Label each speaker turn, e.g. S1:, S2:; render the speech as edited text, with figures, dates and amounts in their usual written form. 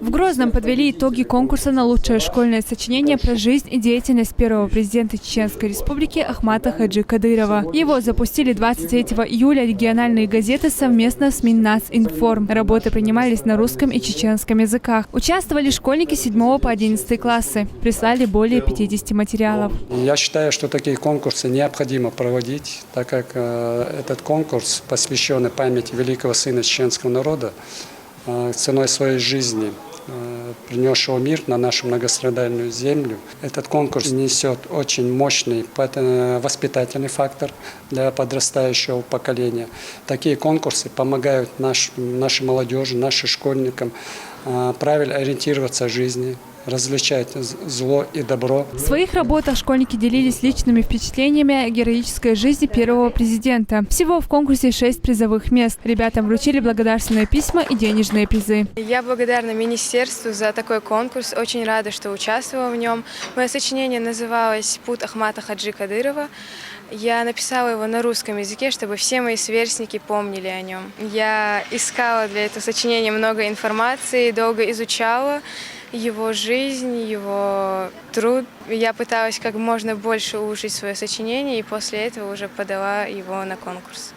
S1: В Грозном подвели итоги конкурса на лучшее школьное сочинение про жизнь и деятельность первого президента Чеченской Республики Ахмата Хаджи Кадырова. Его запустили 23 июля региональные газеты совместно с Миннацинформ. Работы принимались на русском и чеченском языках. Участвовали школьники с 7 по 11 классы. Прислали более 50 материалов.
S2: Я считаю, что такие конкурсы необходимо проводить, так как этот конкурс, посвященный памяти великого сына чеченского народа, ценой своей жизни, принесшего мир на нашу многострадальную землю. Этот конкурс несет очень мощный воспитательный фактор для подрастающего поколения. Такие конкурсы помогают нашей молодежи, нашим школьникам правильно ориентироваться в жизни, различать зло и добро.
S1: В своих работах школьники делились личными впечатлениями о героической жизни первого президента. Всего в конкурсе 6 призовых мест. Ребятам вручили благодарственные письма и денежные призы.
S3: Я благодарна министерству за такой конкурс. Очень рада, что участвовала в нем. Мое сочинение называлось «Путь Ахмата Хаджи Кадырова». Я написала его на русском языке, чтобы все мои сверстники помнили о нем. Я искала для этого сочинения много информации, долго изучала его жизнь, его труд. Я пыталась как можно больше улучшить свое сочинение и после этого уже подала его на конкурс.